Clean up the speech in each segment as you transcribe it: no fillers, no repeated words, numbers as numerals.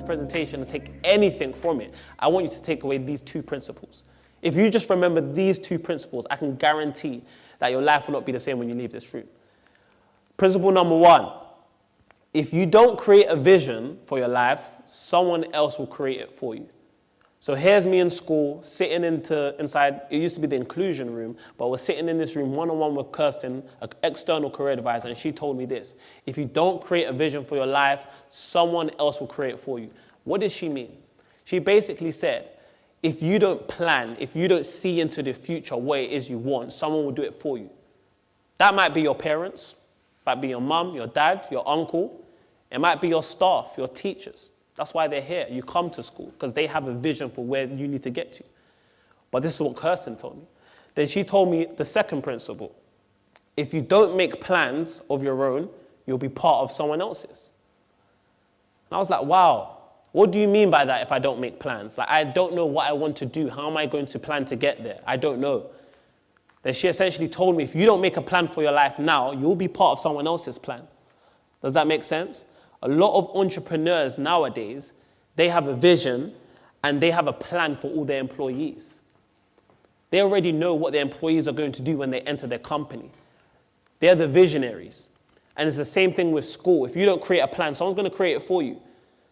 presentation and take anything from it, I want you to take away these 2 principles. If you just remember these 2 principles, I can guarantee that your life will not be the same when you leave this room. Principle number 1, if you don't create a vision for your life, someone else will create it for you. So here's me in school, sitting inside, it used to be the inclusion room, but we're sitting in this room one-on-one with Kirsten, an external career advisor, and she told me this: if you don't create a vision for your life, someone else will create it for you. What did she mean? She basically said, if you don't plan, if you don't see into the future what it is you want, someone will do it for you. That might be your parents, might be your mum, your dad, your uncle. It might be your staff, your teachers. That's why they're here. You come to school because they have a vision for where you need to get to. But this is what Kirsten told me. Then she told me the second principle. If you don't make plans of your own, you'll be part of someone else's. And I was like, wow, what do you mean by that if I don't make plans? Like, I don't know what I want to do. How am I going to plan to get there? I don't know. Then she essentially told me, if you don't make a plan for your life now, you'll be part of someone else's plan. Does that make sense? A lot of entrepreneurs nowadays, they have a vision and they have a plan for all their employees. They already know what their employees are going to do when they enter their company. They're the visionaries. And it's the same thing with school. If you don't create a plan, someone's going to create it for you.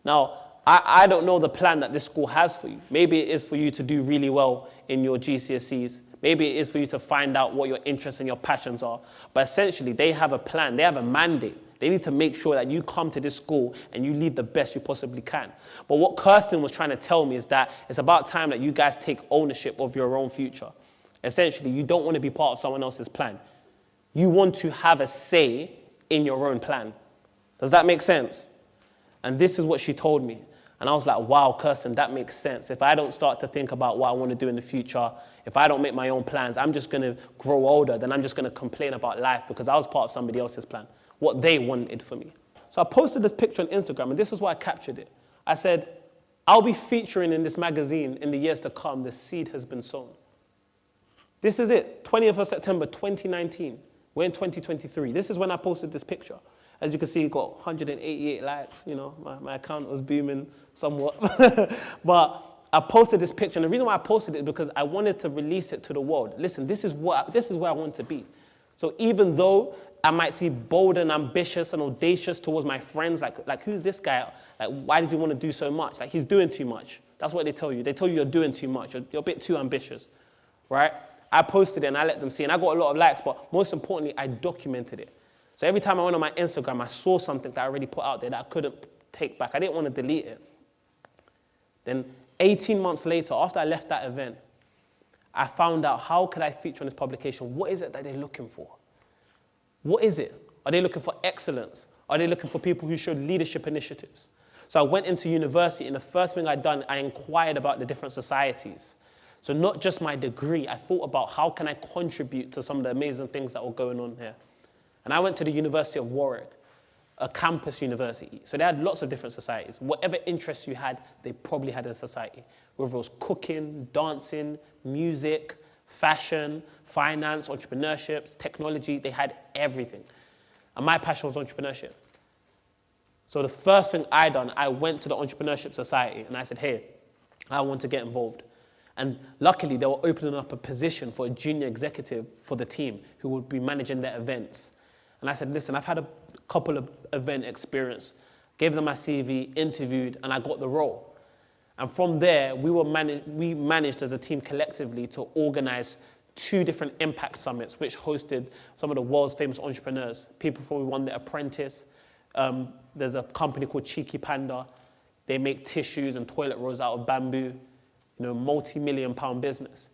Now, I don't know the plan that this school has for you. Maybe it is for you to do really well in your GCSEs. Maybe it is for you to find out what your interests and your passions are. But essentially, they have a plan. They have a mandate. They need to make sure that you come to this school and you leave the best you possibly can. But what Kirsten was trying to tell me is that it's about time that you guys take ownership of your own future. Essentially, you don't want to be part of someone else's plan. You want to have a say in your own plan. Does that make sense? And this is what she told me. And I was like, wow, Kirsten, that makes sense. If I don't start to think about what I want to do in the future, if I don't make my own plans, I'm just going to grow older, then I'm just going to complain about life because I was part of somebody else's plan, what they wanted for me. So I posted this picture on Instagram, and this is why I captured it. I said, I'll be featuring in this magazine in the years to come. The seed has been sown. This is it, 20th of September, 2019. We're in 2023. This is when I posted this picture. As you can see, it got 188 likes. You know, my account was booming somewhat. But I posted this picture, and the reason why I posted it is because I wanted to release it to the world. Listen, this is where I want to be. So even though I might seem bold and ambitious and audacious towards my friends, like who's this guy? Like, why did he want to do so much? Like, he's doing too much. That's what they tell you. They tell you you're doing too much. You're a bit too ambitious, right? I posted it and I let them see, and I got a lot of likes, but most importantly, I documented it. So every time I went on my Instagram, I saw something that I already put out there that I couldn't take back. I didn't want to delete it. Then 18 months later, after I left that event, I found out, how could I feature on this publication? What is it that they're looking for? What is it? Are they looking for excellence? Are they looking for people who showed leadership initiatives? So I went into university, and the first thing I'd done, I inquired about the different societies. So not just my degree, I thought about how can I contribute to some of the amazing things that were going on here. And I went to the University of Warwick, a campus university. So they had lots of different societies. Whatever interests you had, they probably had a society. Whether it was cooking, dancing, music, fashion, finance, entrepreneurship, technology, they had everything. And my passion was entrepreneurship. So the first thing I done, I went to the Entrepreneurship Society and I said, hey, I want to get involved. And luckily, they were opening up a position for a junior executive for the team who would be managing their events. And I said, listen, I've had a couple of event experience, gave them my CV, interviewed, and I got the role. And from there, we managed as a team collectively to organize 2 different impact summits, which hosted some of the world's famous entrepreneurs, people who won The Apprentice. There's a company called Cheeky Panda. They make tissues and toilet rolls out of bamboo, multi-million-pound business.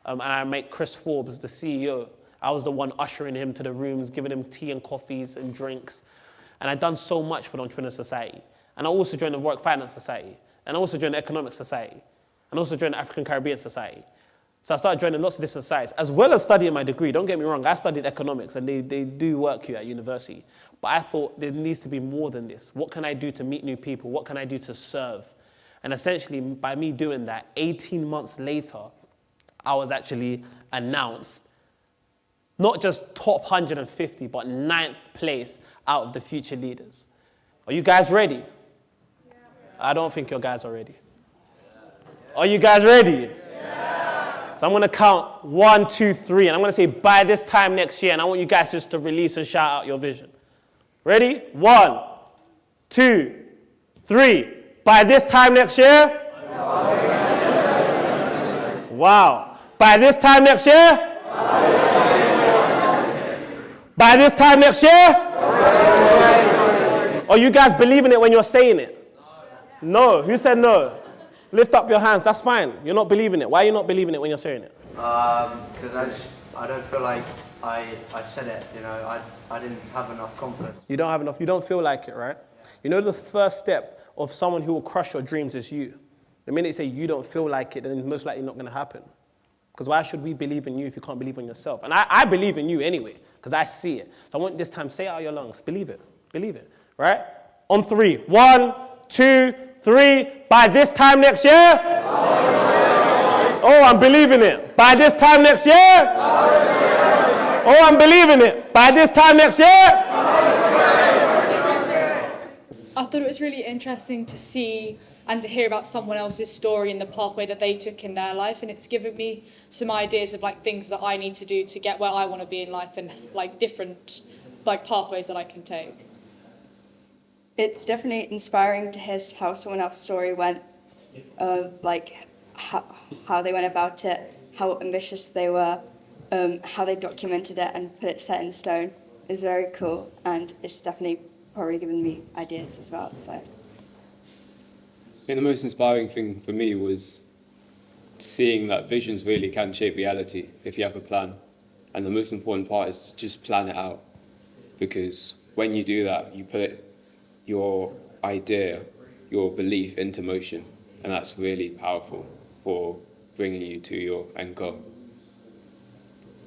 And I met Chris Forbes, the CEO. I was the one ushering him to the rooms, giving him tea and coffees and drinks. And I'd done so much for the Entrepreneur Society. And I also joined the Work Finance Society. And I also joined the Economic Society. And also joined the African Caribbean Society. So I started joining lots of different societies, as well as studying my degree. Don't get me wrong, I studied economics, and they do work you at university. But I thought there needs to be more than this. What can I do to meet new people? What can I do to serve? And essentially, by me doing that, 18 months later, I was actually announced not just top 150, but 9th place out of the future leaders. Are you guys ready? I don't think your guys are ready. Are you guys ready? Yeah. So I'm going to count 1, 2, 3, and I'm going to say by this time next year, and I want you guys just to release and shout out your vision. Ready? 1, 2, 3. By this time next year? Wow. By this time next year? By this time next year? Are you guys believing it when you're saying it? No. Who said no? Lift up your hands. That's fine. You're not believing it. Why are you not believing it when you're saying it? Because I don't feel like I said it. You know, I didn't have enough confidence. You don't have enough. You don't feel like it, right? You know the first step of someone who will crush your dreams is you. The minute you say you don't feel like it, then it's most likely not going to happen. Because why should we believe in you if you can't believe in yourself? And I believe in you anyway, because I see it. So I want this time, say it out of your lungs. Believe it. Believe it. Right? On 3. 1, 2, 3. By this time next year? Oh, I'm believing it. By this time next year? Oh, I'm believing it. By this time next year? I thought it was really interesting to see and to hear about someone else's story and the pathway that they took in their life, and it's given me some ideas of like things that I need to do to get where I want to be in life, and like different like pathways that I can take. It's definitely inspiring to hear how someone else's story went, like how they went about it, how ambitious they were, how they documented it and put it set in stone. Is very cool, and it's definitely probably given me ideas as well. So. The most inspiring thing for me was seeing that visions really can shape reality if you have a plan. And the most important part is to just plan it out. Because when you do that, you put your idea, your belief into motion. And that's really powerful for bringing you to your end goal.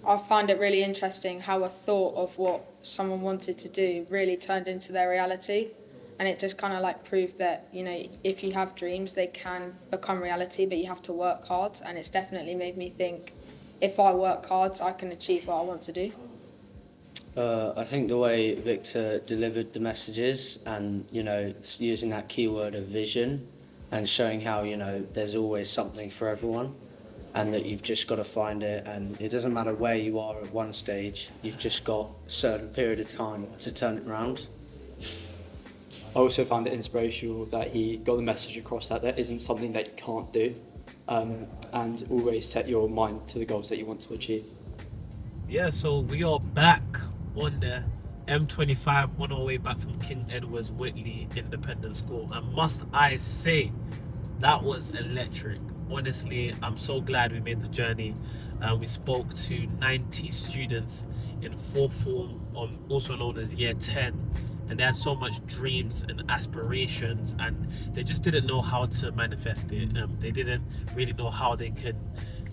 I find it really interesting how a thought of what someone wanted to do really turned into their reality. And it just kind of like proved that, you know, if you have dreams, they can become reality, but you have to work hard. And it's definitely made me think, if I work hard, I can achieve what I want to do. I think the way Victor delivered the messages and, you know, using that keyword of vision and showing how, you know, there's always something for everyone and that you've just got to find it, and it doesn't matter where you are at one stage, you've just got a certain period of time to turn it around. I also found it inspirational that he got the message across that there isn't something that you can't do, and always set your mind to the goals that you want to achieve. Yeah, so we are back on the M25 on our way back from King Edward's Whitley Independent School, and must I say, that was electric. Honestly, I'm so glad we made the journey. We spoke to 90 students in 4th form, also known as Year 10. And they had so much dreams and aspirations, and they just didn't know how to manifest it. They didn't really know how they could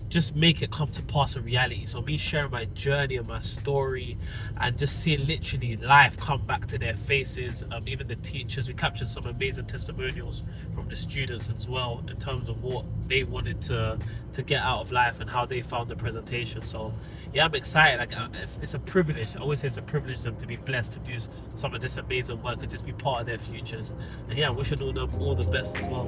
just make it come to pass in reality. So me sharing my journey and my story and just seeing literally life come back to their faces, even the teachers, we captured some amazing testimonials from the students as well in terms of what they wanted to get out of life and how they found the presentation. So yeah, I'm excited. Like it's a privilege. I always say it's a privilege to them to be blessed to do some of this amazing work and just be part of their futures. And yeah, we should all them all the best as well.